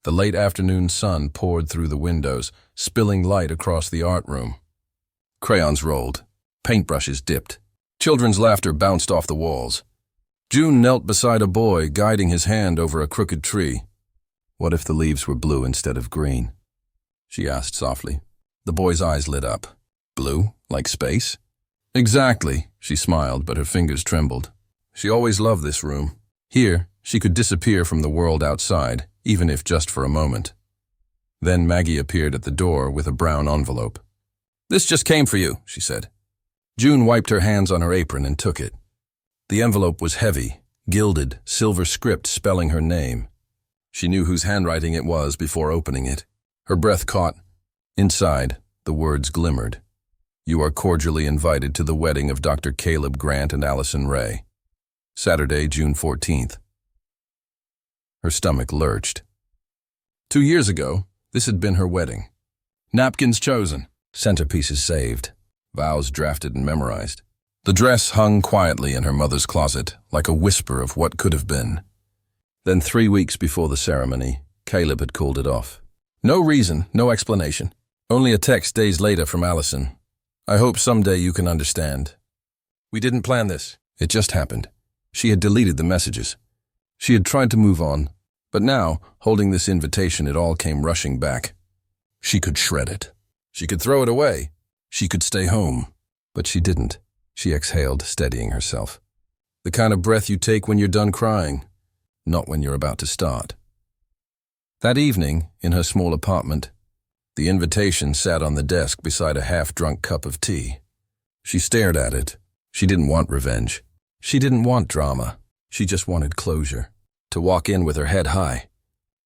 The late afternoon sun poured through the windows, spilling light across the art room. Crayons rolled. Paintbrushes dipped. Children's laughter bounced off the walls. June knelt beside a boy, guiding his hand over a crooked tree. "What if the leaves were blue instead of green?" she asked softly. The boy's eyes lit up. "Blue? Like space?" "Exactly," she smiled, but her fingers trembled. She always loved this room. Here, she could disappear from the world outside, even if just for a moment. Then Maggie appeared at the door with a brown envelope. "This just came for you," she said. June wiped her hands on her apron and took it. The envelope was heavy, gilded, silver script spelling her name. She knew whose handwriting it was before opening it. Her breath caught. Inside, the words glimmered. "You are cordially invited to the wedding of Dr. Caleb Grant and Allison Ray. Saturday, June 14th. Her stomach lurched. 2 years ago, this had been her wedding. Napkins chosen, centerpieces saved, vows drafted and memorized. The dress hung quietly in her mother's closet, like a whisper of what could have been. Then 3 weeks before the ceremony, Caleb had called it off. No reason, no explanation. Only a text days later from Allison. "I hope someday you can understand. We didn't plan this. It just happened." She had deleted the messages. She had tried to move on, but now, holding this invitation, it all came rushing back. She could shred it. She could throw it away. She could stay home. But she didn't. She exhaled, steadying herself. The kind of breath you take when you're done crying, not when you're about to start. That evening, in her small apartment, the invitation sat on the desk beside a half-drunk cup of tea. She stared at it. She didn't want revenge. She didn't want drama. She just wanted closure. To walk in with her head high,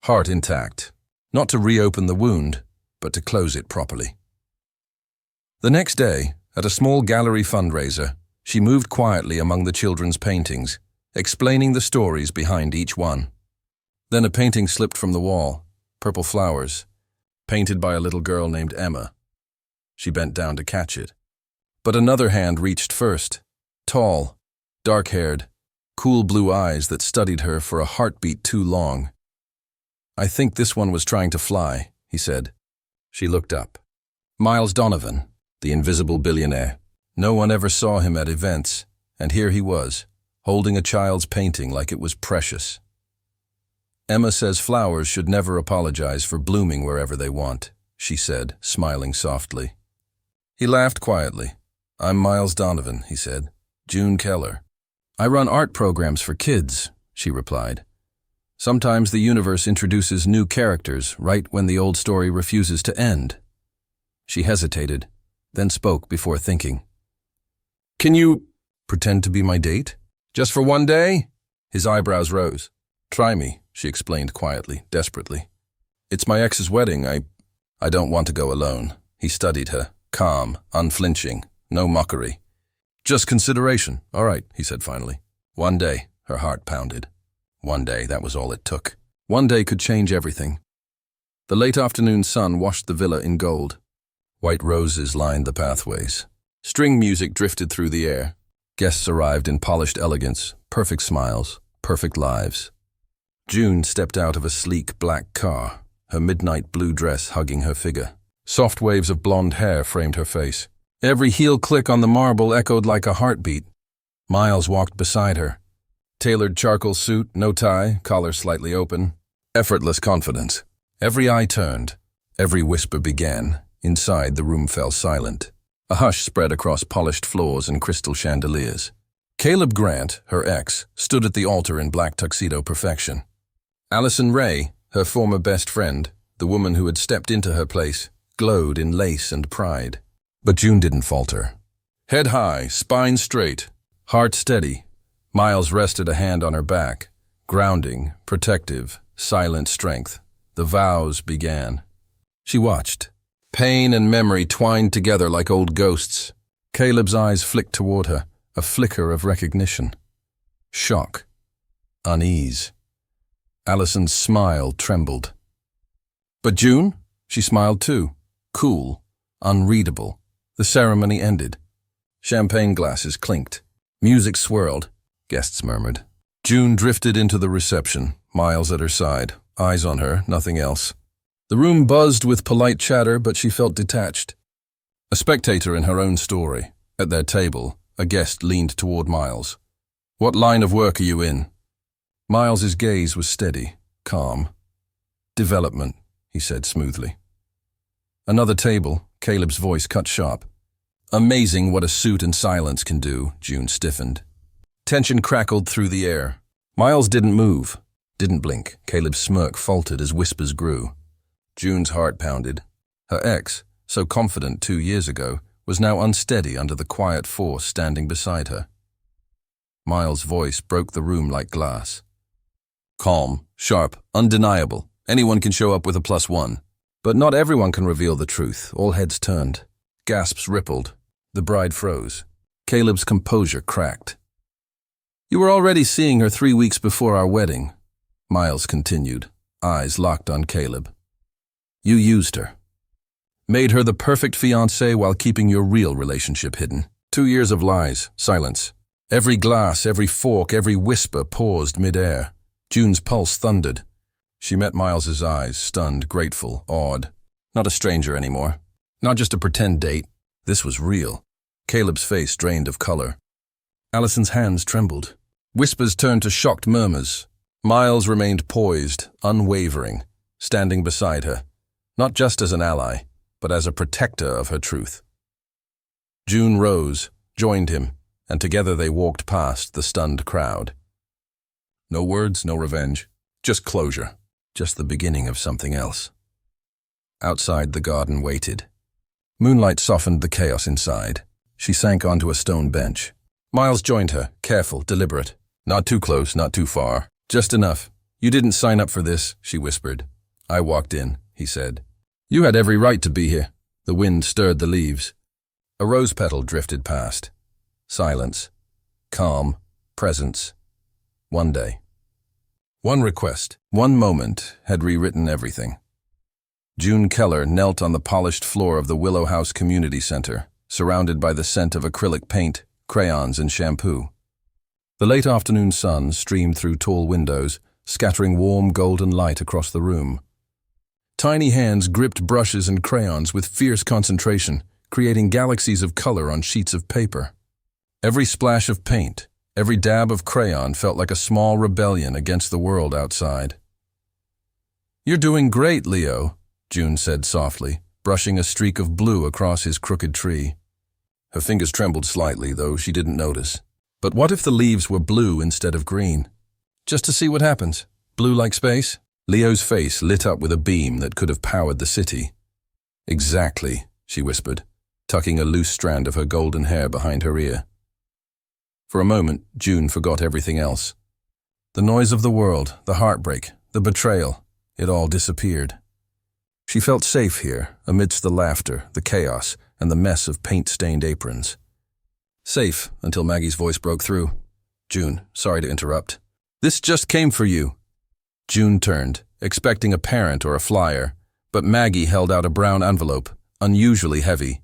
heart intact. Not to reopen the wound, but to close it properly. The next day, at a small gallery fundraiser, she moved quietly among the children's paintings, explaining the stories behind each one. Then a painting slipped from the wall, purple flowers, painted by a little girl named Emma. She bent down to catch it. But another hand reached first, tall, dark-haired, cool blue eyes that studied her for a heartbeat too long. "I think this one was trying to fly," he said. She looked up. Miles Donovan, the invisible billionaire. No one ever saw him at events, and here he was, holding a child's painting like it was precious. "Emma says flowers should never apologize for blooming wherever they want," she said, smiling softly. He laughed quietly. "I'm Miles Donovan," he said. "June Keller." "I run art programs for kids," she replied. "Sometimes the universe introduces new characters right when the old story refuses to end." She hesitated, then spoke before thinking. "Can you pretend to be my date? Just for one day?" His eyebrows rose. "Try me," she explained quietly, desperately. "It's my ex's wedding. I don't want to go alone." He studied her, calm, unflinching, no mockery. "Just consideration. All right," he said finally. One day, her heart pounded. One day, that was all it took. One day could change everything. The late afternoon sun washed the villa in gold. White roses lined the pathways. String music drifted through the air. Guests arrived in polished elegance, perfect smiles, perfect lives. June stepped out of a sleek black car, her midnight blue dress hugging her figure. Soft waves of blonde hair framed her face. Every heel click on the marble echoed like a heartbeat. Miles walked beside her. Tailored charcoal suit, no tie, collar slightly open. Effortless confidence. Every eye turned. Every whisper began. Inside, the room fell silent. A hush spread across polished floors and crystal chandeliers. Caleb Grant, her ex, stood at the altar in black tuxedo perfection. Allison Ray, her former best friend, the woman who had stepped into her place, glowed in lace and pride. But June didn't falter. Head high, spine straight, heart steady, Miles rested a hand on her back, grounding, protective, silent strength. The vows began. She watched. Pain and memory twined together like old ghosts. Caleb's eyes flicked toward her, a flicker of recognition. Shock. Unease. Allison's smile trembled. But June? She smiled too. Cool. Unreadable. The ceremony ended. Champagne glasses clinked. Music swirled. Guests murmured. June drifted into the reception, Miles at her side, eyes on her, nothing else. The room buzzed with polite chatter, but she felt detached. A spectator in her own story. At their table, a guest leaned toward Miles. "What line of work are you in?" Miles's gaze was steady, calm. "Development," he said smoothly. Another table, Caleb's voice cut sharp. "Amazing what a suit and silence can do," June stiffened. Tension crackled through the air. Miles didn't move, didn't blink. Caleb's smirk faltered as whispers grew. June's heart pounded. Her ex, so confident 2 years ago, was now unsteady under the quiet force standing beside her. Miles' voice broke the room like glass. Calm, sharp, undeniable. Anyone can show up with a +1. But not everyone can reveal the truth. All heads turned. Gasps rippled. The bride froze. Caleb's composure cracked. "You were already seeing her 3 weeks before our wedding," Miles continued, eyes locked on Caleb. "You used her. Made her the perfect fiancée while keeping your real relationship hidden. 2 years of lies, silence. Every glass, every fork, every whisper paused mid-air. June's pulse thundered. She met Miles's eyes, stunned, grateful, awed. Not a stranger anymore. Not just a pretend date. This was real. Caleb's face drained of color. Allison's hands trembled. Whispers turned to shocked murmurs. Miles remained poised, unwavering, standing beside her, not just as an ally, but as a protector of her truth. June rose, joined him, and together they walked past the stunned crowd. No words, no revenge, just closure, just the beginning of something else. Outside, the garden waited. Moonlight softened the chaos inside. She sank onto a stone bench. Miles joined her, careful, deliberate. "Not too close, not too far. Just enough. You didn't sign up for this," she whispered. "I walked in," he said. "You had every right to be here." The wind stirred the leaves. A rose petal drifted past. Silence. Calm. Presence. One day. One request, one moment had rewritten everything. June Keller knelt on the polished floor of the Willow House Community Center, surrounded by the scent of acrylic paint, crayons, and shampoo. The late afternoon sun streamed through tall windows, scattering warm golden light across the room. Tiny hands gripped brushes and crayons with fierce concentration, creating galaxies of color on sheets of paper. Every splash of paint, every dab of crayon felt like a small rebellion against the world outside. "You're doing great, Leo," June said softly, brushing a streak of blue across his crooked tree. Her fingers trembled slightly, though she didn't notice. But what if the leaves were blue instead of green? Just to see what happens. Blue like space? Leo's face lit up with a beam that could have powered the city. "Exactly," she whispered, tucking a loose strand of her golden hair behind her ear. For a moment, June forgot everything else. The noise of the world, the heartbreak, the betrayal, it all disappeared. She felt safe here, amidst the laughter, the chaos, and the mess of paint-stained aprons. Safe, until Maggie's voice broke through. "June, sorry to interrupt. This just came for you." June turned, expecting a parent or a flyer, but Maggie held out a brown envelope, unusually heavy.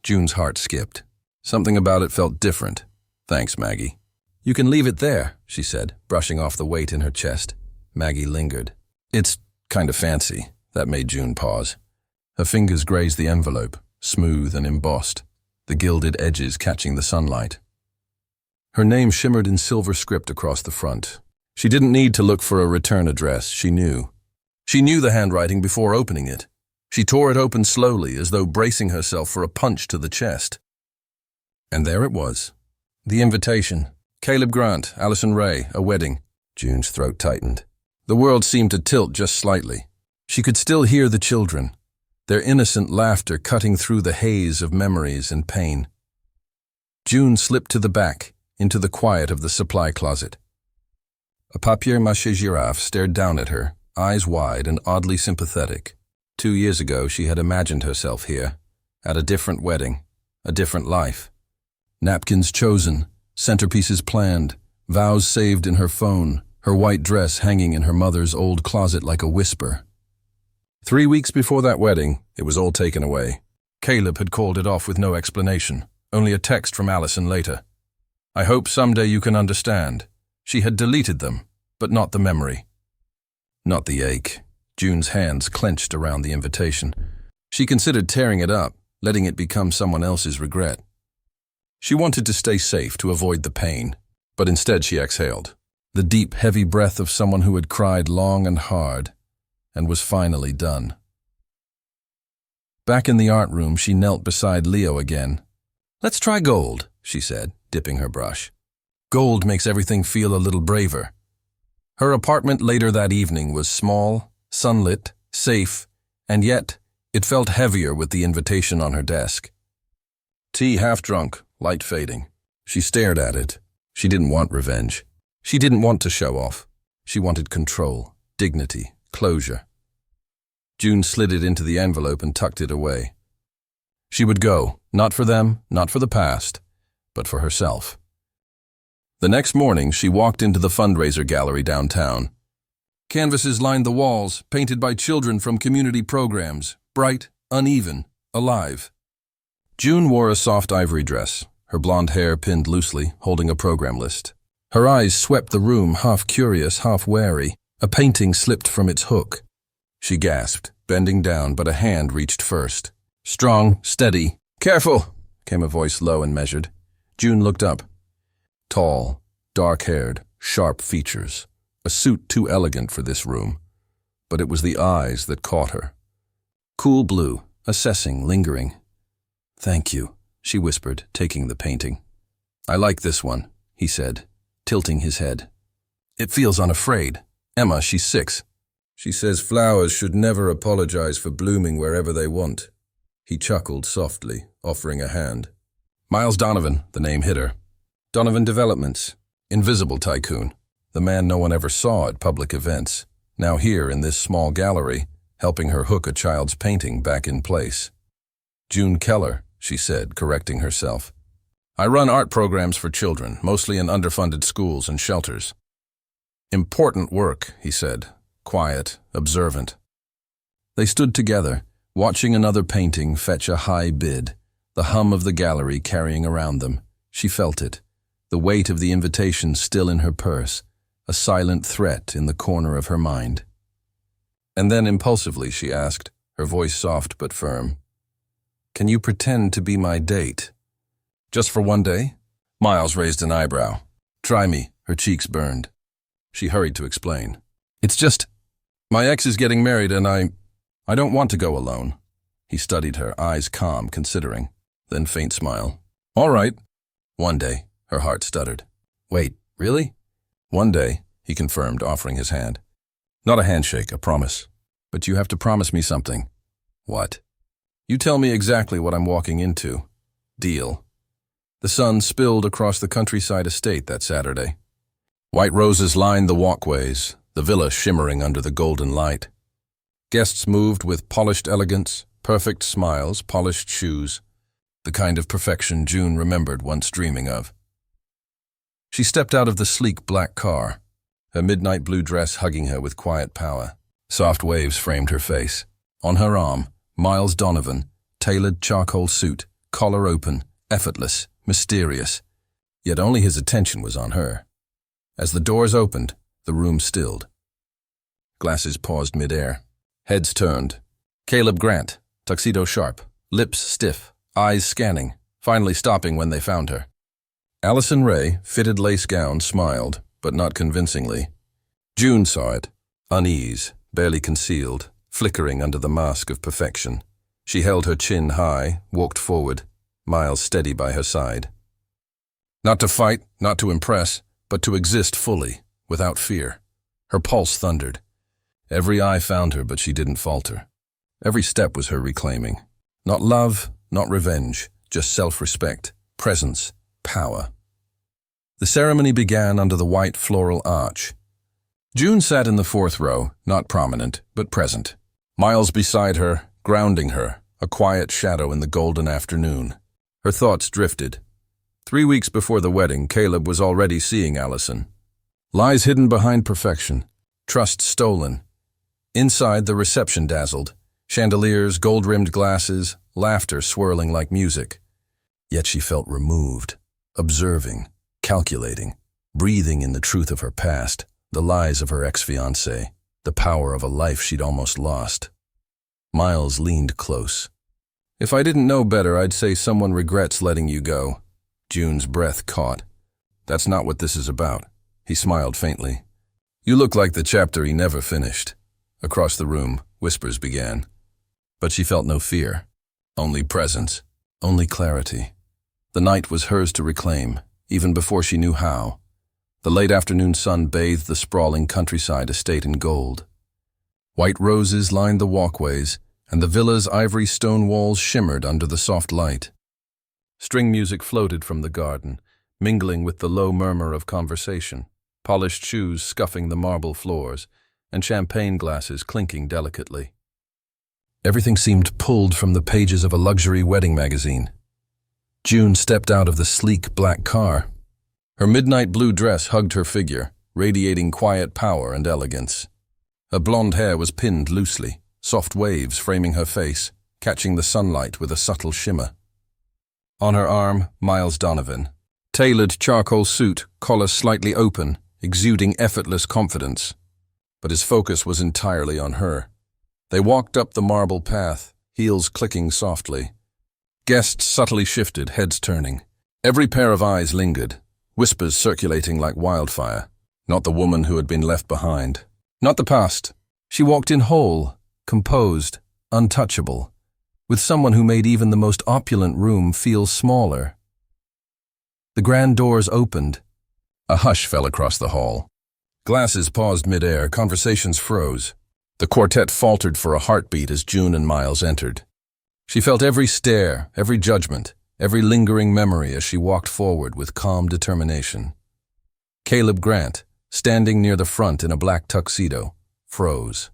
June's heart skipped. Something about it felt different. "Thanks, Maggie." "You can leave it there," she said, brushing off the weight in her chest. Maggie lingered. "It's kind of fancy." That made June pause. Her fingers grazed the envelope, smooth and embossed, the gilded edges catching the sunlight. Her name shimmered in silver script across the front. She didn't need to look for a return address, she knew. She knew the handwriting before opening it. She tore it open slowly, as though bracing herself for a punch to the chest. And there it was. The invitation. Caleb Grant, Allison Ray, a wedding. June's throat tightened. The world seemed to tilt just slightly. She could still hear the children, their innocent laughter cutting through the haze of memories and pain. June slipped to the back, into the quiet of the supply closet. A papier-mâché giraffe stared down at her, eyes wide and oddly sympathetic. 2 years ago, she had imagined herself here, at a different wedding, a different life. Napkins chosen, centerpieces planned, vows saved in her phone, her white dress hanging in her mother's old closet like a whisper. 3 weeks before that wedding, it was all taken away. Caleb had called it off with no explanation, only a text from Allison later. "I hope someday you can understand." She had deleted them, but not the memory. not the ache. June's hands clenched around the invitation. She considered tearing it up, letting it become someone else's regret. She wanted to stay safe to avoid the pain, but instead she exhaled, the deep, heavy breath of someone who had cried long and hard and was finally done. Back in the art room, she knelt beside Leo again. "Let's try gold," she said, dipping her brush. "Gold makes everything feel a little braver." Her apartment later that evening was small, sunlit, safe, and yet it felt heavier with the invitation on her desk. Tea half drunk, light fading. She stared at it. She didn't want revenge. She didn't want to show off. She wanted control, dignity, closure. June slid it into the envelope and tucked it away. She would go, not for them, not for the past, but for herself. The next morning, she walked into the fundraiser gallery downtown. Canvases lined the walls, painted by children from community programs, bright, uneven, alive. June wore a soft ivory dress, her blonde hair pinned loosely, holding a program list. Her eyes swept the room, half curious, half wary. A painting slipped from its hook. She gasped, bending down, but a hand reached first. Strong, steady. "Careful," came a voice low and measured. June looked up. Tall, dark-haired, sharp features. A suit too elegant for this room. But it was the eyes that caught her. Cool blue, assessing, lingering. "Thank you," she whispered, taking the painting. "I like this one," he said, tilting his head. "It feels unafraid. Emma, she's 6. She says flowers should never apologize for blooming wherever they want." He chuckled softly, offering a hand. "Miles Donovan," the name hit her. Donovan Developments, invisible tycoon, the man no one ever saw at public events, now here in this small gallery, helping her hook a child's painting back in place. "June Keller," she said, correcting herself. "I run art programs for children, mostly in underfunded schools and shelters." "Important work," he said, quiet, observant. They stood together, watching another painting fetch a high bid, the hum of the gallery carrying around them. She felt it, the weight of the invitation still in her purse, a silent threat in the corner of her mind. And then impulsively she asked, her voice soft but firm, "Can you pretend to be my date? Just for one day?" Miles raised an eyebrow. "Try me." Her cheeks burned. She hurried to explain. "It's just, my ex is getting married and I don't want to go alone." He studied her, eyes calm, considering, then faint smile. "All right." "One day," her heart stuttered. "Wait, really?" "One day," he confirmed, offering his hand. "Not a handshake, a promise. But you have to promise me something." "What?" "You tell me exactly what I'm walking into." "Deal." The sun spilled across the countryside estate that Saturday. White roses lined the walkways, the villa shimmering under the golden light. Guests moved with polished elegance, perfect smiles, polished shoes, the kind of perfection June remembered once dreaming of. She stepped out of the sleek black car, her midnight blue dress hugging her with quiet power. Soft waves framed her face. On her arm, Miles Donovan, tailored charcoal suit, collar open, effortless, mysterious. Yet only his attention was on her. As the doors opened, the room stilled. Glasses paused midair. Heads turned. Caleb Grant, tuxedo sharp, lips stiff, eyes scanning, finally stopping when they found her. Allison Ray, fitted lace gown, smiled, but not convincingly. June saw it, unease, barely concealed, flickering under the mask of perfection. She held her chin high, walked forward, Miles steady by her side. Not to fight, not to impress, but to exist fully, without fear. Her pulse thundered. Every eye found her, but she didn't falter. Every step was her reclaiming. Not love, not revenge, just self-respect, presence, power. The ceremony began under the white floral arch. June sat in the 4th row, not prominent, but present. Miles beside her, grounding her, a quiet shadow in the golden afternoon. Her thoughts drifted. 3 weeks before the wedding, Caleb was already seeing Allison. Lies hidden behind perfection, trust stolen. Inside, the reception dazzled. Chandeliers, gold-rimmed glasses, laughter swirling like music. Yet she felt removed, observing, calculating, breathing in the truth of her past, the lies of her ex-fiancé. the power of a life she'd almost lost. Miles leaned close. "If I didn't know better, I'd say someone regrets letting you go." June's breath caught. "That's not what this is about." He smiled faintly. "You look like the chapter he never finished." Across the room, whispers began. But she felt no fear. Only presence. Only clarity. The night was hers to reclaim, even before she knew how. The late afternoon sun bathed the sprawling countryside estate in gold. White roses lined the walkways, and the villa's ivory stone walls shimmered under the soft light. String music floated from the garden, mingling with the low murmur of conversation, polished shoes scuffing the marble floors, and champagne glasses clinking delicately. Everything seemed pulled from the pages of a luxury wedding magazine. June stepped out of the sleek black car. Her midnight blue dress hugged her figure, radiating quiet power and elegance. Her blonde hair was pinned loosely, soft waves framing her face, catching the sunlight with a subtle shimmer. On her arm, Miles Donovan. Tailored charcoal suit, collar slightly open, exuding effortless confidence. But his focus was entirely on her. They walked up the marble path, heels clicking softly. Guests subtly shifted, heads turning. Every pair of eyes lingered, whispers circulating like wildfire. Not the woman who had been left behind. Not the past. She walked in whole, composed, untouchable, with someone who made even the most opulent room feel smaller. The grand doors opened. A hush fell across the hall. Glasses paused mid-air, conversations froze. The quartet faltered for a heartbeat as June and Miles entered. She felt every stare, every judgment, every lingering memory as she walked forward with calm determination. Caleb Grant, standing near the front in a black tuxedo, froze.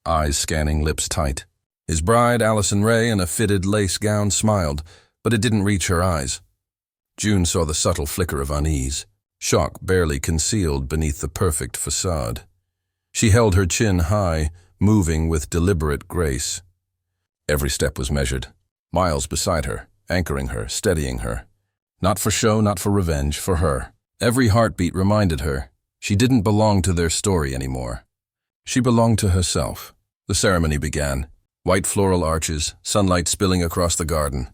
Eyes scanning, lips tight. His bride, Allison Ray, in a fitted lace gown, smiled, but it didn't reach her eyes. June saw the subtle flicker of unease, shock barely concealed beneath the perfect facade. She held her chin high, moving with deliberate grace. Every step was measured. Miles beside her, anchoring her, steadying her. Not for show, not for revenge, for her. Every heartbeat reminded her she didn't belong to their story anymore. She belonged to herself. The ceremony began. White floral arches, sunlight spilling across the garden.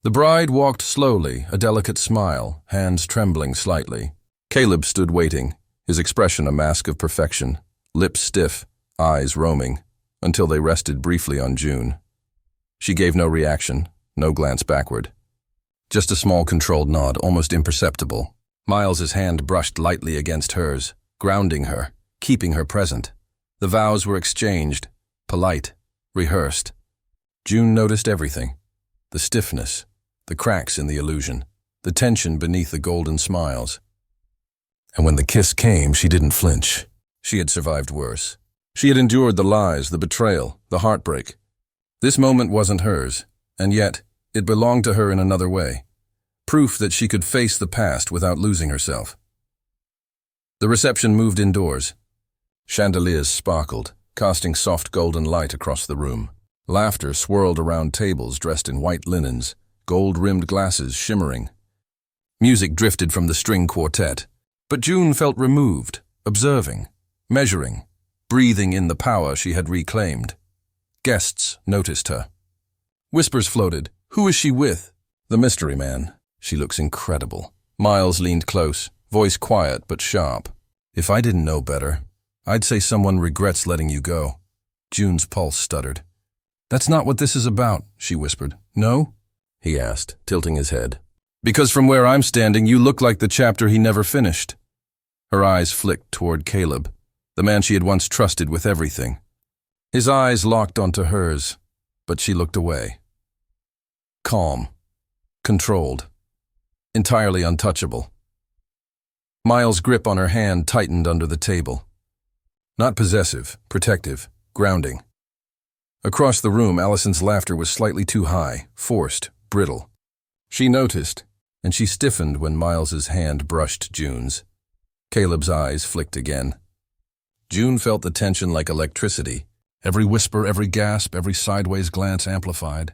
The bride walked slowly, a delicate smile, hands trembling slightly. Caleb stood waiting, his expression a mask of perfection, lips stiff, eyes roaming, until they rested briefly on June. She gave no reaction, no glance backward. Just a small controlled nod, almost imperceptible. Miles's hand brushed lightly against hers, grounding her, keeping her present. The vows were exchanged, polite, rehearsed. June noticed everything. The stiffness, the cracks in the illusion, the tension beneath the golden smiles. And when the kiss came, she didn't flinch. She had survived worse. She had endured the lies, the betrayal, the heartbreak. This moment wasn't hers, and yet it belonged to her in another way. Proof that she could face the past without losing herself. The reception moved indoors. Chandeliers sparkled, casting soft golden light across the room. Laughter swirled around tables dressed in white linens, gold-rimmed glasses shimmering. Music drifted from the string quartet, but June felt removed, observing, measuring, breathing in the power she had reclaimed. Guests noticed her. Whispers floated. Who is she with? The mystery man. She looks incredible. Miles leaned close, voice quiet but sharp. If I didn't know better, I'd say someone regrets letting you go. June's pulse stuttered. That's not what this is about, she whispered. No? He asked, tilting his head. Because from where I'm standing, you look like the chapter he never finished. Her eyes flicked toward Caleb, the man she had once trusted with everything. His eyes locked onto hers, but she looked away. Calm, controlled, entirely untouchable. Miles' grip on her hand tightened under the table. Not possessive, protective, grounding. Across the room, Allison's laughter was slightly too high, forced, brittle. She noticed, and she stiffened when Miles's hand brushed June's. Caleb's eyes flicked again. June felt the tension like electricity. Every whisper, every gasp, every sideways glance amplified.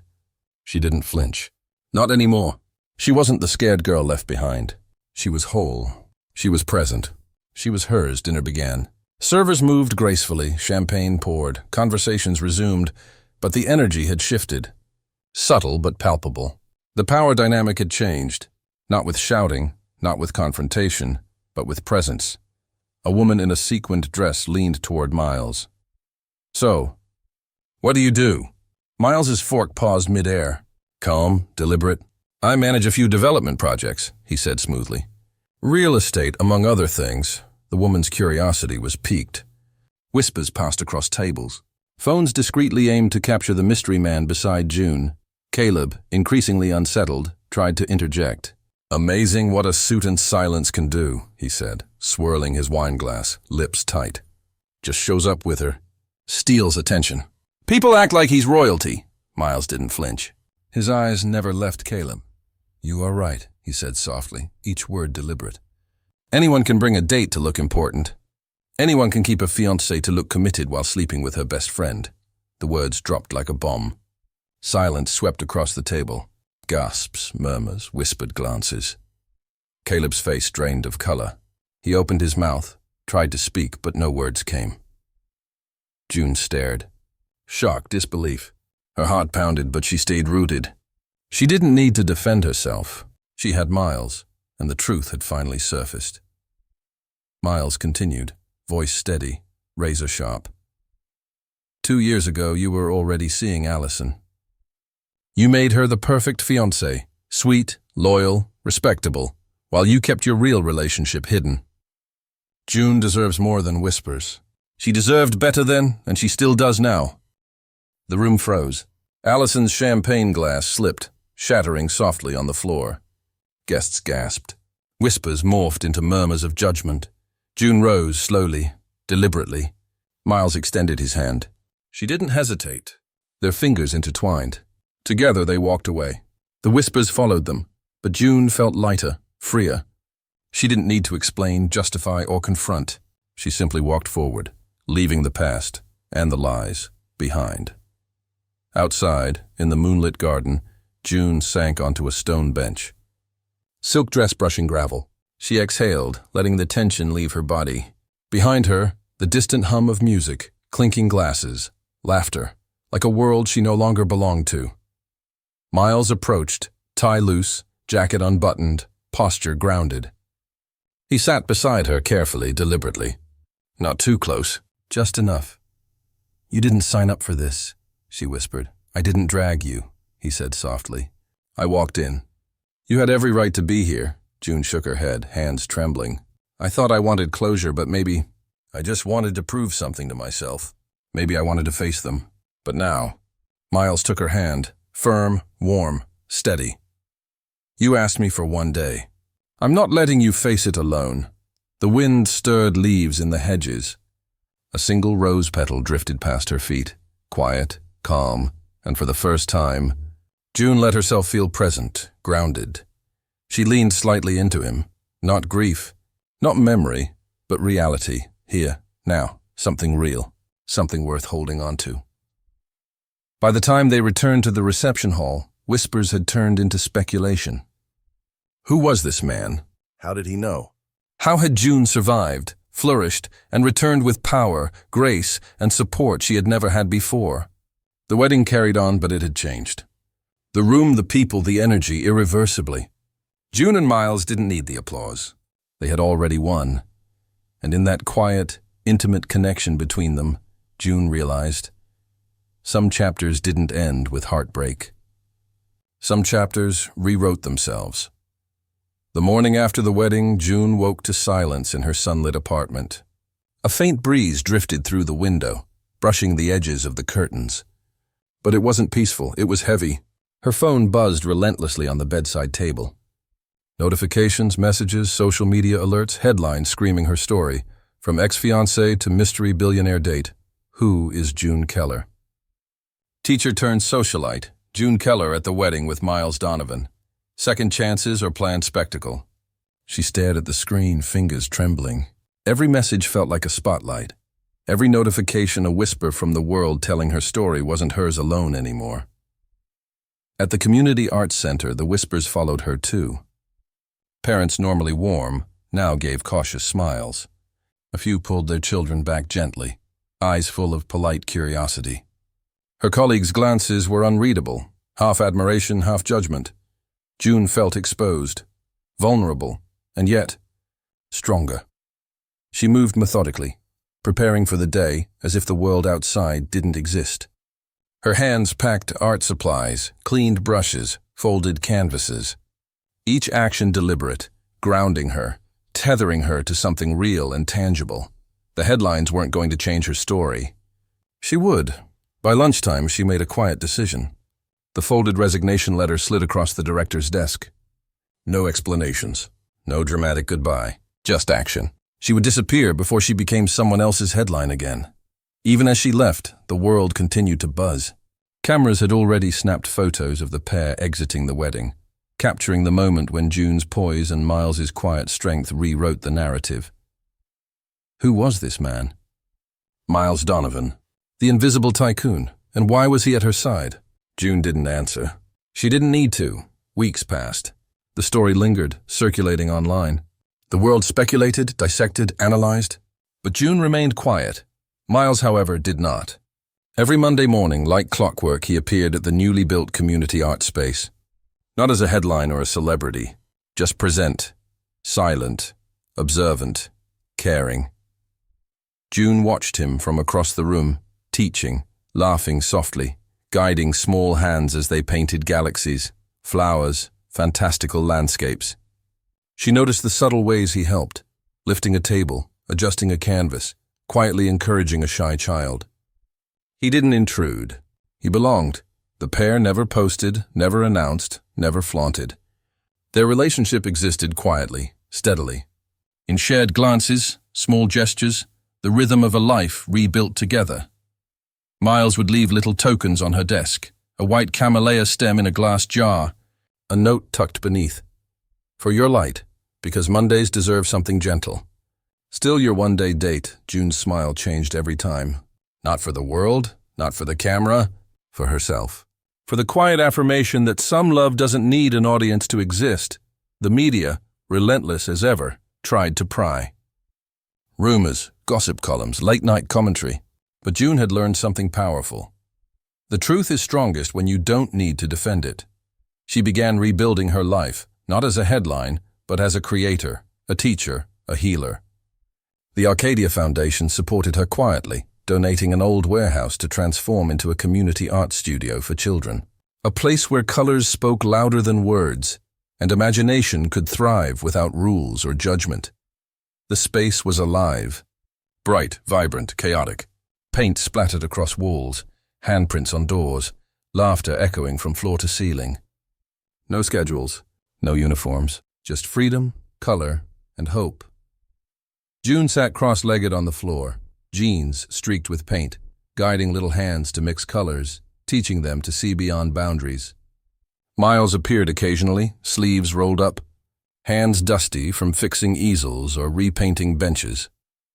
She didn't flinch. Not anymore. She wasn't the scared girl left behind. She was whole. She was present. She was hers, dinner began. Servers moved gracefully, champagne poured, conversations resumed, but the energy had shifted. Subtle but palpable. The power dynamic had changed, not with shouting, not with confrontation, but with presence. A woman in a sequined dress leaned toward Miles. "So, what do you do?" Miles's fork paused midair. Calm, deliberate. "I manage a few development projects," he said smoothly. "Real estate, among other things." The woman's curiosity was piqued. Whispers passed across tables. Phones discreetly aimed to capture the mystery man beside June. Caleb, increasingly unsettled, tried to interject. "Amazing what a suit and silence can do," he said, swirling his wineglass, lips tight. "Just shows up with her. Steals attention. People act like he's royalty." Miles didn't flinch. His eyes never left Caleb. "You are right," he said softly, each word deliberate. "Anyone can bring a date to look important. Anyone can keep a fiancé to look committed while sleeping with her best friend." The words dropped like a bomb. Silence swept across the table. Gasps, murmurs, whispered glances. Caleb's face drained of color. He opened his mouth, tried to speak, but no words came. June stared. Shock, disbelief. Her heart pounded, but she stayed rooted. She didn't need to defend herself. She had Miles, and the truth had finally surfaced. Miles continued, voice steady, razor sharp. 2 years ago, you were already seeing Allison. You made her the perfect fiancé, sweet, loyal, respectable, while you kept your real relationship hidden. June deserves more than whispers. She deserved better then, and she still does now. The room froze. Allison's champagne glass slipped, shattering softly on the floor. Guests gasped. Whispers morphed into murmurs of judgment. June rose slowly, deliberately. Miles extended his hand. She didn't hesitate. Their fingers intertwined. Together they walked away. The whispers followed them, but June felt lighter, freer. She didn't need to explain, justify, or confront. She simply walked forward, leaving the past and the lies behind. Outside, in the moonlit garden, June sank onto a stone bench. Silk dress brushing gravel. She exhaled, letting the tension leave her body. Behind her, the distant hum of music, clinking glasses, laughter, like a world she no longer belonged to. Miles approached, tie loose, jacket unbuttoned, posture grounded. He sat beside her carefully, deliberately. Not too close, just enough. "You didn't sign up for this," she whispered. "I didn't drag you," he said softly. I walked in. "You had every right to be here." June shook her head, hands trembling. "I thought I wanted closure, but maybe I just wanted to prove something to myself. Maybe I wanted to face them. But now..." Miles took her hand, firm, warm, steady. "You asked me for one day. I'm not letting you face it alone." The wind stirred leaves in the hedges. A single rose petal drifted past her feet, quiet, calm, and for the first time, June let herself feel present, grounded. She leaned slightly into him. Not grief, not memory, but reality, here, now, something real, something worth holding on to. By the time they returned to the reception hall, whispers had turned into speculation. Who was this man? How did he know? How had June survived, flourished, and returned with power, grace, and support she had never had before? The wedding carried on, but it had changed. The room, the people, the energy, irreversibly. June and Miles didn't need the applause. They had already won. And in that quiet, intimate connection between them, June realized, some chapters didn't end with heartbreak. Some chapters rewrote themselves. The morning after the wedding, June woke to silence in her sunlit apartment. A faint breeze drifted through the window, brushing the edges of the curtains. But it wasn't peaceful, it was heavy. Her phone buzzed relentlessly on the bedside table. Notifications, messages, social media alerts, headlines screaming her story, from ex-fiancé to mystery billionaire date. Who is June Keller? Teacher turned socialite, June Keller at the wedding with Miles Donovan. Second chances or planned spectacle. She stared at the screen, fingers trembling. Every message felt like a spotlight. Every notification a whisper from the world telling her story wasn't hers alone anymore. At the Community Arts Center, the whispers followed her too. Parents normally warm, now gave cautious smiles. A few pulled their children back gently, eyes full of polite curiosity. Her colleagues' glances were unreadable, half admiration, half judgment. June felt exposed, vulnerable, and yet stronger. She moved methodically, preparing for the day as if the world outside didn't exist. Her hands packed art supplies, cleaned brushes, folded canvases. Each action deliberate, grounding her, tethering her to something real and tangible. The headlines weren't going to change her story. She would. By lunchtime, she made a quiet decision. The folded resignation letter slid across the director's desk. No explanations, no dramatic goodbye, just action. She would disappear before she became someone else's headline again. Even as she left, the world continued to buzz. Cameras had already snapped photos of the pair exiting the wedding, capturing the moment when June's poise and Miles's quiet strength rewrote the narrative. Who was this man? Miles Donovan, the invisible tycoon, and why was he at her side? June didn't answer. She didn't need to. Weeks passed. The story lingered, circulating online. The world speculated, dissected, analyzed. But June remained quiet. Miles, however, did not. Every Monday morning, like clockwork, he appeared at the newly built community art space. Not as a headline or a celebrity, just present, silent, observant, caring. June watched him from across the room, teaching, laughing softly, guiding small hands as they painted galaxies, flowers, fantastical landscapes. She noticed the subtle ways he helped, lifting a table, adjusting a canvas, quietly encouraging a shy child. He didn't intrude. He belonged. The pair never posted, never announced, never flaunted. Their relationship existed quietly, steadily. In shared glances, small gestures, the rhythm of a life rebuilt together. Miles would leave little tokens on her desk, a white camellia stem in a glass jar, a note tucked beneath. For your light, because Mondays deserve something gentle. Still your one-day date, June's smile changed every time. Not for the world, not for the camera, for herself. For the quiet affirmation that some love doesn't need an audience to exist. The media, relentless as ever, tried to pry. Rumors, gossip columns, late-night commentary. But June had learned something powerful. The truth is strongest when you don't need to defend it. She began rebuilding her life, not as a headline, but as a creator, a teacher, a healer. The Arcadia Foundation supported her quietly, donating an old warehouse to transform into a community art studio for children. A place where colors spoke louder than words, and imagination could thrive without rules or judgment. The space was alive. Bright, vibrant, chaotic. Paint splattered across walls, handprints on doors, laughter echoing from floor to ceiling. No schedules, no uniforms, just freedom, color, and hope. June sat cross-legged on the floor, jeans streaked with paint, guiding little hands to mix colors, teaching them to see beyond boundaries. Miles appeared occasionally, sleeves rolled up, hands dusty from fixing easels or repainting benches.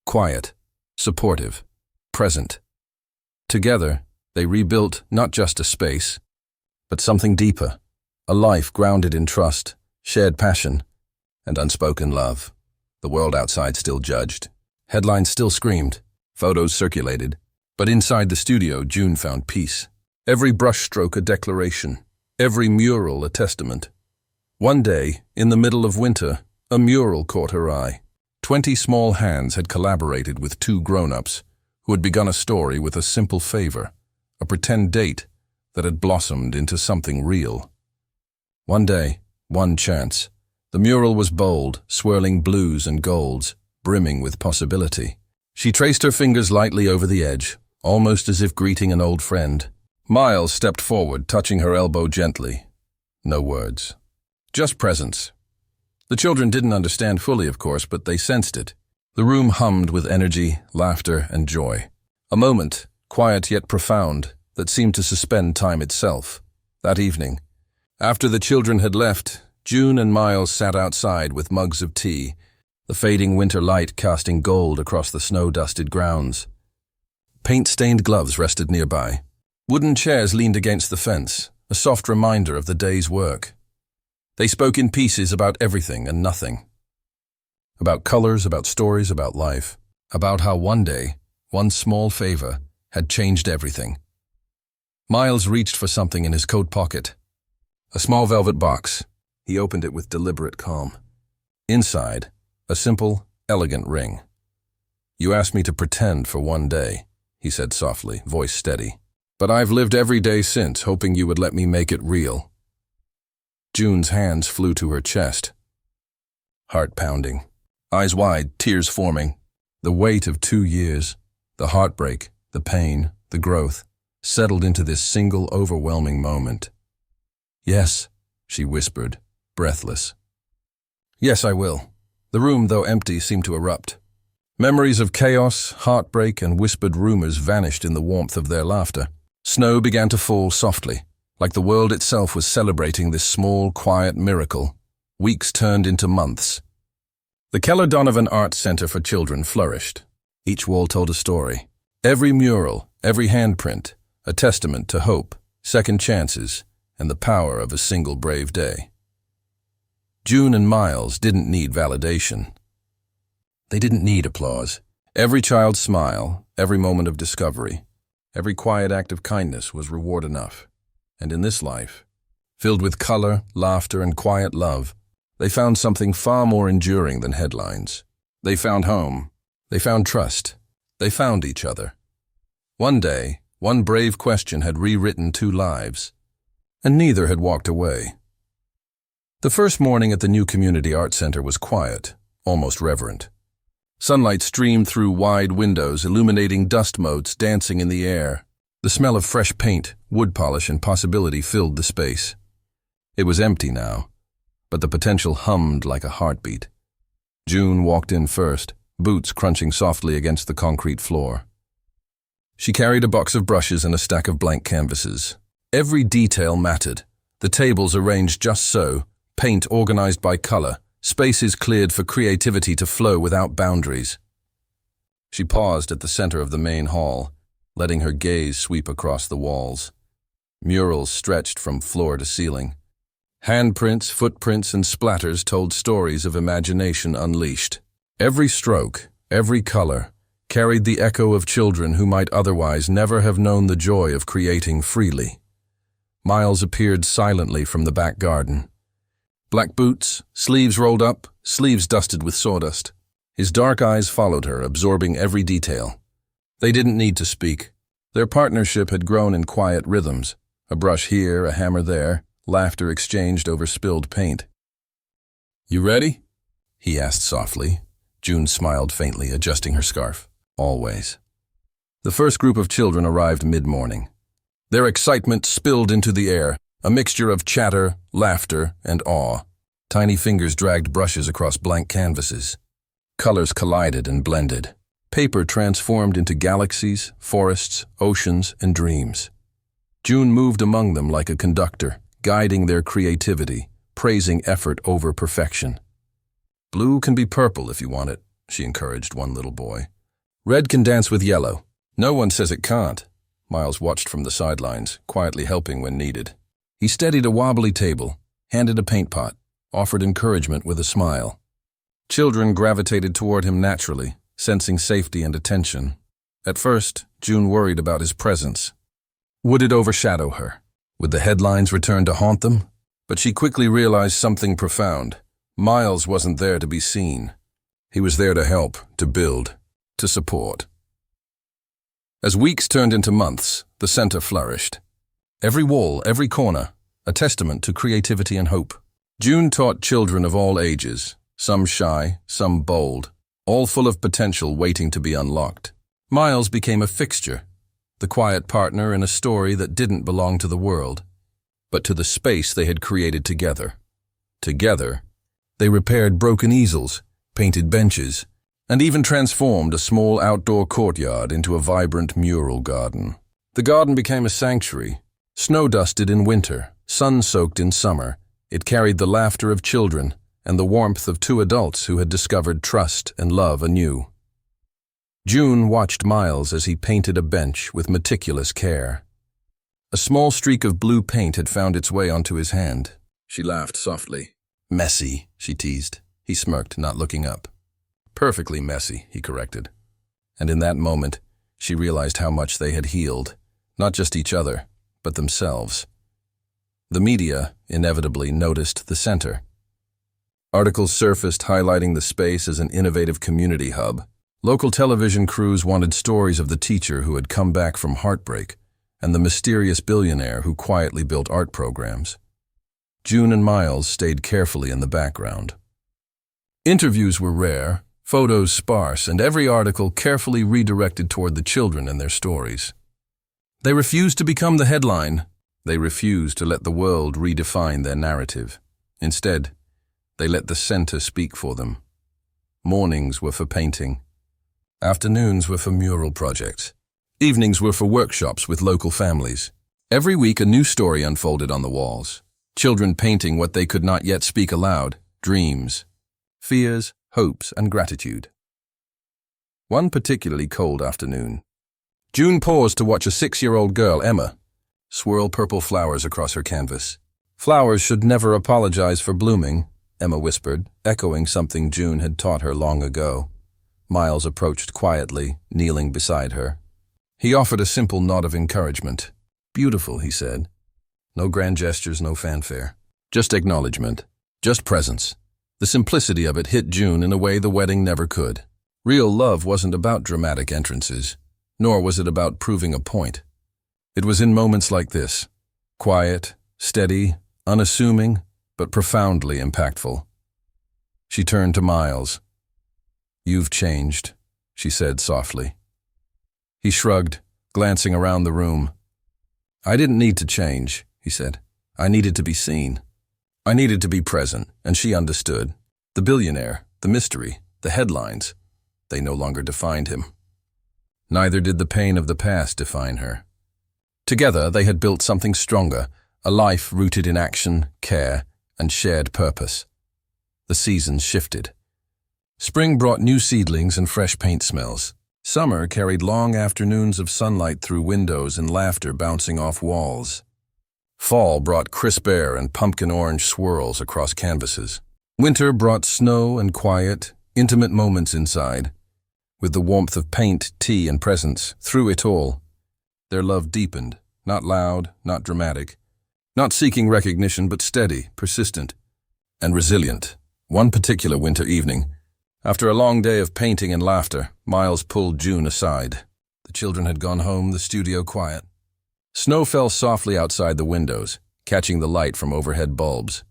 Quiet, supportive, present. Together, they rebuilt not just a space, but something deeper, a life grounded in trust, shared passion, and unspoken love. The world outside still judged. Headlines still screamed. Photos circulated. But inside the studio, June found peace. Every brushstroke a declaration. Every mural a testament. One day, in the middle of winter, a mural caught her eye. 20 small hands had collaborated with 2 grown-ups who had begun a story with a simple favor, a pretend date that had blossomed into something real. One day, one chance. The mural was bold, swirling blues and golds, brimming with possibility. She traced her fingers lightly over the edge, almost as if greeting an old friend. Miles stepped forward, touching her elbow gently. No words. Just presence. The children didn't understand fully, of course, but they sensed it. The room hummed with energy, laughter, and joy. A moment, quiet yet profound, that seemed to suspend time itself. That evening, after the children had left, June and Miles sat outside with mugs of tea, the fading winter light casting gold across the snow-dusted grounds. Paint-stained gloves rested nearby. Wooden chairs leaned against the fence, a soft reminder of the day's work. They spoke in pieces about everything and nothing. About colors, about stories, about life. about how one day, one small favor, had changed everything. Miles reached for something in his coat pocket. A small velvet box. He opened it with deliberate calm. Inside, a simple, elegant ring. "You asked me to pretend for one day," he said softly, voice steady. "But I've lived every day since, hoping you would let me make it real." June's hands flew to her chest. Heart pounding. Eyes wide, tears forming. The weight of 2 years, the heartbreak, the pain, the growth, settled into this single overwhelming moment. "Yes," she whispered, breathless. "Yes, I will." The room, though empty, seemed to erupt. Memories of chaos, heartbreak, and whispered rumors vanished in the warmth of their laughter. Snow began to fall softly, like the world itself was celebrating this small, quiet miracle. Weeks turned into months. The Keller Donovan Arts Center for Children flourished. Each wall told a story. Every mural, every handprint, a testament to hope, second chances, and the power of a single brave day. June and Miles didn't need validation. They didn't need applause. Every child's smile, every moment of discovery, every quiet act of kindness was reward enough. And in this life, filled with color, laughter, and quiet love, they found something far more enduring than headlines. They found home. They found trust. They found each other. One day, one brave question had rewritten 2 lives, and neither had walked away. The first morning at the new community art center was quiet, almost reverent. Sunlight streamed through wide windows, illuminating dust motes dancing in the air. The smell of fresh paint, wood polish, and possibility filled the space. It was empty now, but the potential hummed like a heartbeat. June walked in first, boots crunching softly against the concrete floor. She carried a box of brushes and a stack of blank canvases. Every detail mattered. The tables arranged just so, paint organized by color, spaces cleared for creativity to flow without boundaries. She paused at the center of the main hall, letting her gaze sweep across the walls. Murals stretched from floor to ceiling. Handprints, footprints, and splatters told stories of imagination unleashed. Every stroke, every color, carried the echo of children who might otherwise never have known the joy of creating freely. Miles appeared silently from the back garden. Black boots, sleeves rolled up, sleeves dusted with sawdust. His dark eyes followed her, absorbing every detail. They didn't need to speak. Their partnership had grown in quiet rhythms. A brush here, a hammer there, laughter exchanged over spilled paint. "You ready?" he asked softly. June smiled faintly, adjusting her scarf. Always. The first group of children arrived mid-morning. Their excitement spilled into the air, a mixture of chatter, laughter, and awe. Tiny fingers dragged brushes across blank canvases. Colors collided and blended. Paper transformed into galaxies, forests, oceans, and dreams. June moved among them like a conductor, guiding their creativity, praising effort over perfection. "Blue can be purple if you want it," she encouraged one little boy. "Red can dance with yellow. No one says it can't." Miles watched from the sidelines, quietly helping when needed. He steadied a wobbly table, handed a paint pot, offered encouragement with a smile. Children gravitated toward him naturally, sensing safety and attention. At first, June worried about his presence. Would it overshadow her? Would the headlines return to haunt them? But she quickly realized something profound. Miles wasn't there to be seen. He was there to help, to build, to support. As weeks turned into months, the center flourished. Every wall, every corner, a testament to creativity and hope. June taught children of all ages, some shy, some bold, all full of potential waiting to be unlocked. Miles became a fixture, the quiet partner in a story that didn't belong to the world, but to the space they had created together. Together, they repaired broken easels, painted benches, and even transformed a small outdoor courtyard into a vibrant mural garden. The garden became a sanctuary, snow-dusted in winter, sun-soaked in summer. It carried the laughter of children and the warmth of 2 adults who had discovered trust and love anew. June watched Miles as he painted a bench with meticulous care. A small streak of blue paint had found its way onto his hand. She laughed softly. "Messy," she teased. He smirked, not looking up. "Perfectly messy," he corrected. and in that moment, she realized how much they had healed, not just each other, but themselves. The media inevitably noticed the center. Articles surfaced highlighting the space as an innovative community hub. Local television crews wanted stories of the teacher who had come back from heartbreak and the mysterious billionaire who quietly built art programs. June and Miles stayed carefully in the background. Interviews were rare, photos sparse, and every article carefully redirected toward the children and their stories. They refused to become the headline. They refused to let the world redefine their narrative. Instead, they let the center speak for them. Mornings were for painting. Afternoons were for mural projects. Evenings were for workshops with local families. Every week a new story unfolded on the walls. Children painting what they could not yet speak aloud, dreams, fears, hopes, and gratitude. One particularly cold afternoon, June paused to watch a 6-year-old girl, Emma, swirl purple flowers across her canvas. "Flowers should never apologize for blooming," Emma whispered, echoing something June had taught her long ago. Miles approached quietly, kneeling beside her. He offered a simple nod of encouragement. "Beautiful," he said. No grand gestures, no fanfare. Just acknowledgement. Just presence. The simplicity of it hit June in a way the wedding never could. Real love wasn't about dramatic entrances, nor was it about proving a point. It was in moments like this. Quiet, steady, unassuming, but profoundly impactful. She turned to Miles. "You've changed," she said softly. He shrugged, glancing around the room. "I didn't need to change," he said. "I needed to be seen. I needed to be present," and she understood. The billionaire, the mystery, the headlines, they no longer defined him. Neither did the pain of the past define her. Together, they had built something stronger, a life rooted in action, care, and shared purpose. The seasons shifted. Spring brought new seedlings and fresh paint smells. Summer carried long afternoons of sunlight through windows and laughter bouncing off walls. Fall brought crisp air and pumpkin orange swirls across canvases. Winter brought snow and quiet, intimate moments inside. With the warmth of paint, tea, and presents, through it all, their love deepened, not loud, not dramatic, not seeking recognition, but steady, persistent, and resilient. One particular winter evening, after a long day of painting and laughter, Miles pulled June aside. The children had gone home, the studio quiet. Snow fell softly outside the windows, catching the light from overhead bulbs.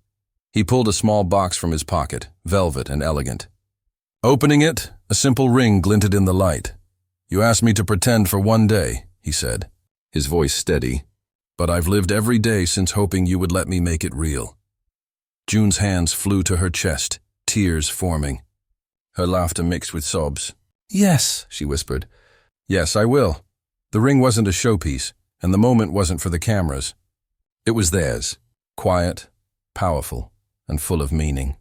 He pulled a small box from his pocket, velvet and elegant. Opening it, a simple ring glinted in the light. "You asked me to pretend for one day," he said, his voice steady, "but I've lived every day since hoping you would let me make it real." June's hands flew to her chest, tears forming. Her laughter mixed with sobs. "Yes," she whispered. "Yes, I will." The ring wasn't a showpiece, and the moment wasn't for the cameras. It was theirs, quiet, powerful, and full of meaning.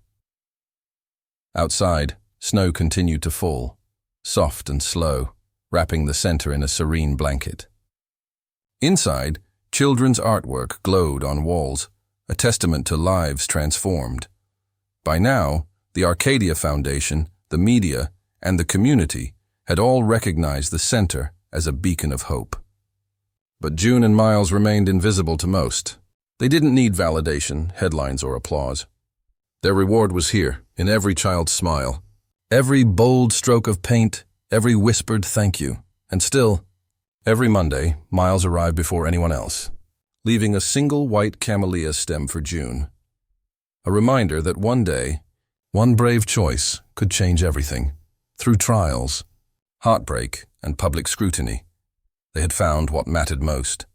Outside, snow continued to fall, soft and slow, wrapping the center in a serene blanket. Inside, children's artwork glowed on walls, a testament to lives transformed. By now, the Arcadia Foundation, the media, and the community had all recognized the center as a beacon of hope. But June and Miles remained invisible to most. They didn't need validation, headlines, or applause. Their reward was here, in every child's smile, every bold stroke of paint, every whispered thank you. And still, every Monday, Miles arrived before anyone else, leaving a single white camellia stem for June. A reminder that one day, one brave choice could change everything. Through trials, heartbreak, and public scrutiny, they had found what mattered most.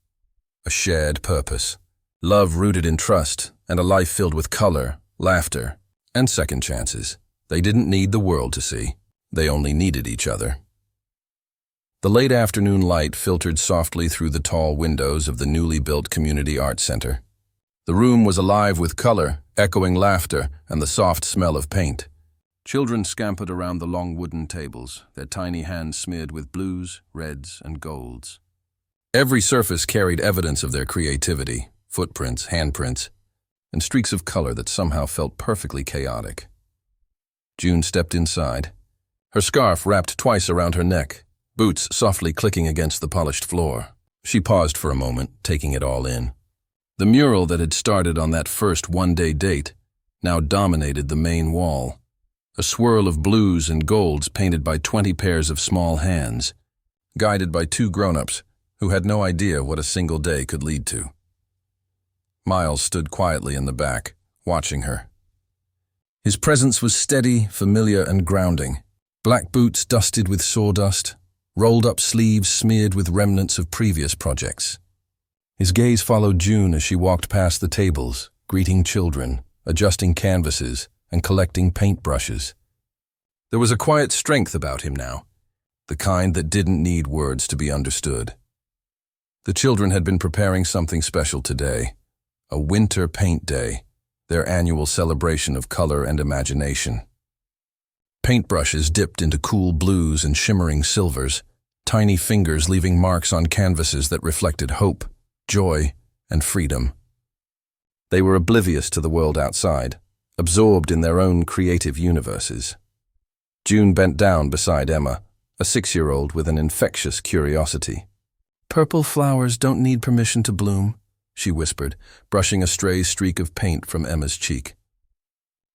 A shared purpose, love rooted in trust, and a life filled with color, laughter, and second chances. They didn't need the world to see. They only needed each other. The late afternoon light filtered softly through the tall windows of the newly built Community Arts Center. The room was alive with color, echoing laughter, and the soft smell of paint. Children scampered around the long wooden tables, their tiny hands smeared with blues, reds, and golds. Every surface carried evidence of their creativity, footprints, handprints, and streaks of color that somehow felt perfectly chaotic. June stepped inside, her scarf wrapped twice around her neck, boots softly clicking against the polished floor. She paused for a moment, taking it all in. The mural that had started on that first one-day date now dominated the main wall, a swirl of blues and golds painted by 20 pairs of small hands, guided by two grown-ups who had no idea what a single day could lead to. Miles stood quietly in the back, watching her. His presence was steady, familiar, and grounding. Black boots dusted with sawdust, rolled-up sleeves smeared with remnants of previous projects. His gaze followed June as she walked past the tables, greeting children, adjusting canvases, and collecting paintbrushes. There was a quiet strength about him now, the kind that didn't need words to be understood. The children had been preparing something special today, a winter paint day, their annual celebration of color and imagination. Paintbrushes dipped into cool blues and shimmering silvers, tiny fingers leaving marks on canvases that reflected hope, joy, and freedom. They were oblivious to the world outside, absorbed in their own creative universes. June bent down beside Emma, a 6-year-old with an infectious curiosity. "Purple flowers don't need permission to bloom," she whispered, brushing a stray streak of paint from Emma's cheek.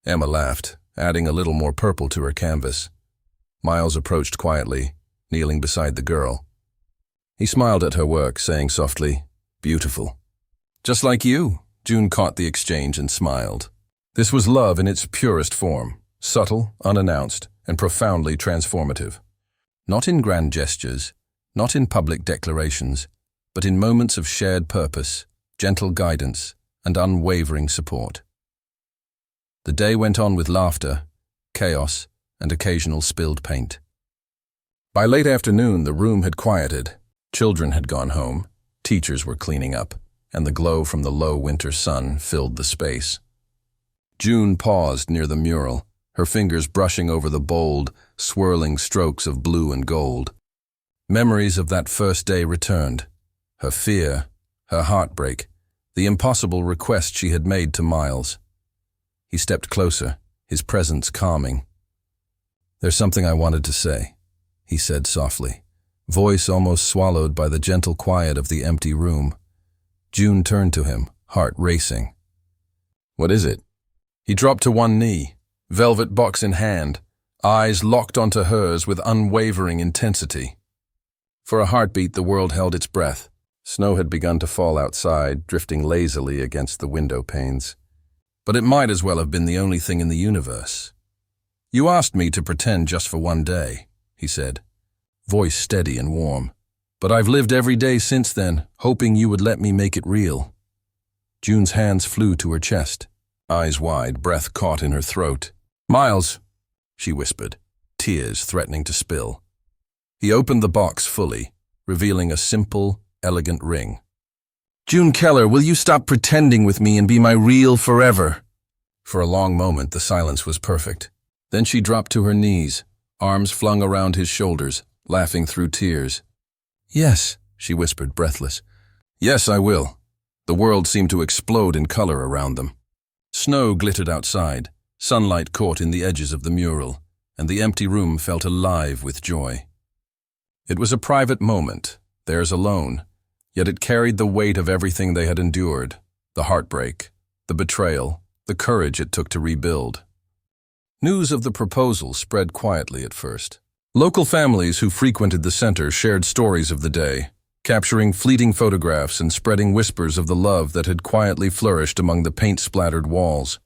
Emma laughed, adding a little more purple to her canvas. Miles approached quietly, kneeling beside the girl. He smiled at her work, saying softly, "Beautiful." "Just like you," June caught the exchange and smiled. This was love in its purest form, subtle, unannounced, and profoundly transformative. Not in grand gestures, not in public declarations, but in moments of shared purpose, gentle guidance, and unwavering support. The day went on with laughter, chaos, and occasional spilled paint. By late afternoon, the room had quieted. Children had gone home, teachers were cleaning up, and the glow from the low winter sun filled the space. June paused near the mural, her fingers brushing over the bold, swirling strokes of blue and gold. Memories of that first day returned. Her fear, her heartbreak, the impossible request she had made to Miles. He stepped closer, his presence calming. "There's something I wanted to say," he said softly, voice almost swallowed by the gentle quiet of the empty room. June turned to him, heart racing. "What is it?" He dropped to one knee, velvet box in hand, eyes locked onto hers with unwavering intensity. For a heartbeat, the world held its breath. Snow had begun to fall outside, drifting lazily against the window panes. But it might as well have been the only thing in the universe. "You asked me to pretend just for one day," he said, voice steady and warm. "But I've lived every day since then, hoping you would let me make it real." June's hands flew to her chest, eyes wide, breath caught in her throat. "Miles," she whispered, tears threatening to spill. He opened the box fully, revealing a simple, elegant ring. "June Keller, will you stop pretending with me and be my real forever?" For a long moment, the silence was perfect. Then she dropped to her knees, arms flung around his shoulders, laughing through tears. "Yes," she whispered, breathless. "Yes, I will." The world seemed to explode in color around them. Snow glittered outside, sunlight caught in the edges of the mural, and the empty room felt alive with joy. It was a private moment, theirs alone, yet it carried the weight of everything they had endured, the heartbreak, the betrayal, the courage it took to rebuild. News of the proposal spread quietly at first. Local families who frequented the center shared stories of the day, capturing fleeting photographs and spreading whispers of the love that had quietly flourished among the paint-splattered walls.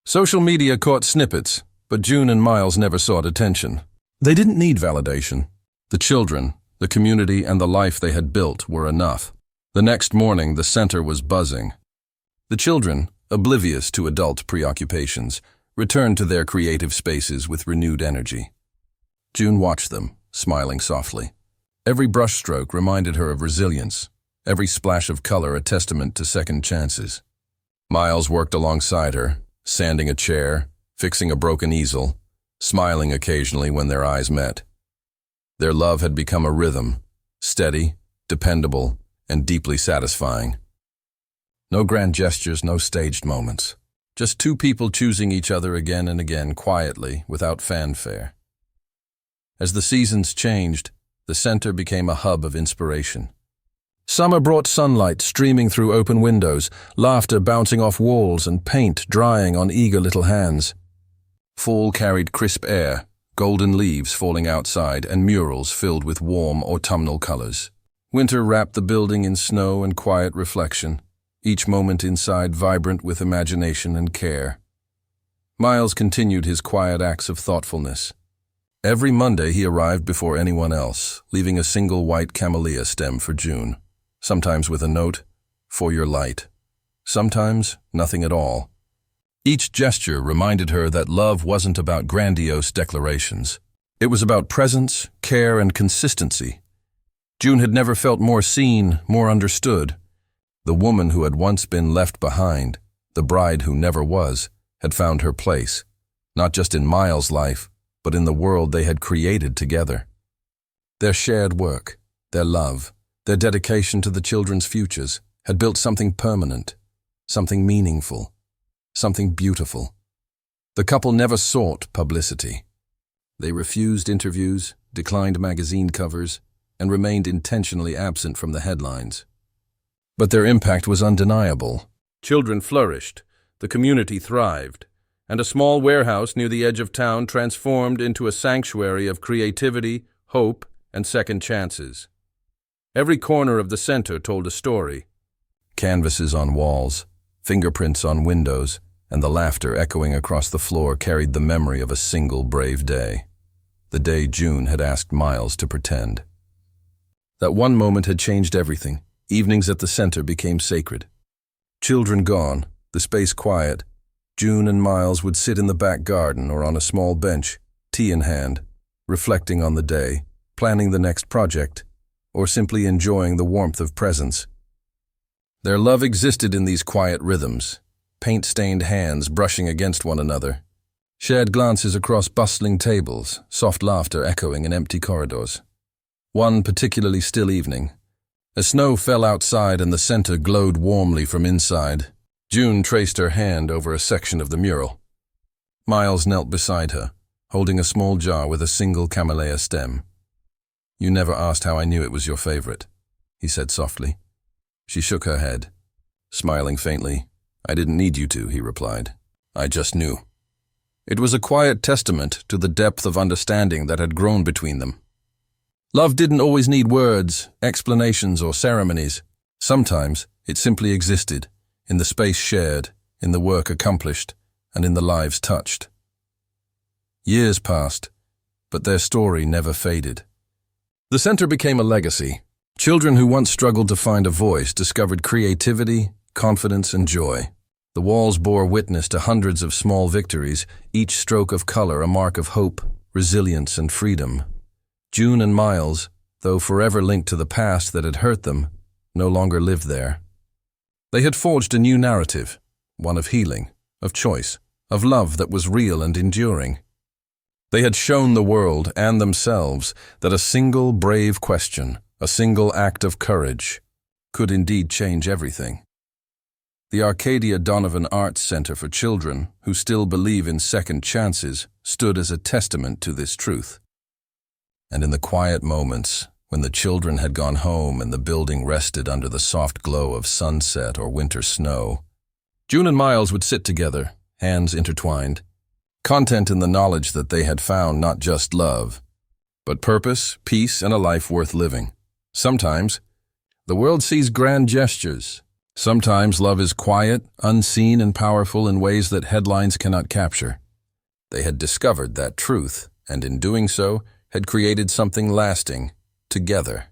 Social media caught snippets, but June and Miles never sought attention. They didn't need validation. The children, the community, and the life they had built were enough. The next morning, the center was buzzing. The children, oblivious to adult preoccupations, returned to their creative spaces with renewed energy. June watched them, smiling softly. Every brushstroke reminded her of resilience, every splash of color a testament to second chances. Miles worked alongside her, sanding a chair, fixing a broken easel, smiling occasionally when their eyes met. Their love had become a rhythm, steady, dependable, and deeply satisfying. No grand gestures, no staged moments. Just two people choosing each other again and again quietly, without fanfare. As the seasons changed, the the center became a hub of inspiration. Summer brought sunlight streaming through open windows, laughter bouncing off walls and paint drying on eager little hands. Fall carried crisp air, golden leaves falling outside, and murals filled with warm autumnal colors. Winter wrapped the building in snow and quiet reflection, each moment inside vibrant with imagination and care. Miles continued his quiet acts of thoughtfulness. Every Monday he arrived before anyone else, leaving a single white camellia stem for June, sometimes with a note, "For your light," sometimes nothing at all. Each gesture reminded her that love wasn't about grandiose declarations. It was about presence, care, and consistency. June had never felt more seen, more understood. The woman who had once been left behind, the bride who never was, had found her place, not just in Miles' life, but in the world they had created together. Their shared work, their love, their dedication to the children's futures had built something permanent, something meaningful, something beautiful. The couple never sought publicity. They refused interviews, declined magazine covers, and remained intentionally absent from the headlines. But their impact was undeniable. Children flourished, the community thrived, and a small warehouse near the edge of town transformed into a sanctuary of creativity, hope, and second chances. Every corner of the center told a story. Canvases on walls, fingerprints on windows, and the laughter echoing across the floor carried the memory of a single brave day. The day June had asked Miles to pretend. That one moment had changed everything. Evenings at the center became sacred. Children gone, the space quiet, June and Miles would sit in the back garden or on a small bench, tea in hand, reflecting on the day, planning the next project, or simply enjoying the warmth of presence. Their love existed in these quiet rhythms, paint-stained hands brushing against one another, shared glances across bustling tables, soft laughter echoing in empty corridors. One particularly still evening, as snow fell outside and the center glowed warmly from inside, June traced her hand over a section of the mural. Miles knelt beside her, holding a small jar with a single camellia stem. "You never asked how I knew it was your favorite," he said softly. She shook her head, smiling faintly. "I didn't need you to," he replied. "I just knew." It was a quiet testament to the depth of understanding that had grown between them. Love didn't always need words, explanations, or ceremonies. Sometimes it simply existed, in the space shared, in the work accomplished, and in the lives touched. Years passed, but their story never faded. The center became a legacy. Children who once struggled to find a voice discovered creativity, confidence, and joy. The walls bore witness to hundreds of small victories, each stroke of color a mark of hope, resilience, and freedom. June and Miles, though forever linked to the past that had hurt them, no longer lived there. They had forged a new narrative, one of healing, of choice, of love that was real and enduring. They had shown the world and themselves that a single brave question, a single act of courage, could indeed change everything. The Arcadia Donovan Arts Center for Children, who still believe in second chances, stood as a testament to this truth. And in the quiet moments, when the children had gone home and the building rested under the soft glow of sunset or winter snow, June and Miles would sit together, hands intertwined, content in the knowledge that they had found not just love, but purpose, peace, and a life worth living. Sometimes, the world sees grand gestures. Sometimes love is quiet, unseen, and powerful in ways that headlines cannot capture. They had discovered that truth, and in doing so, had created something lasting, together.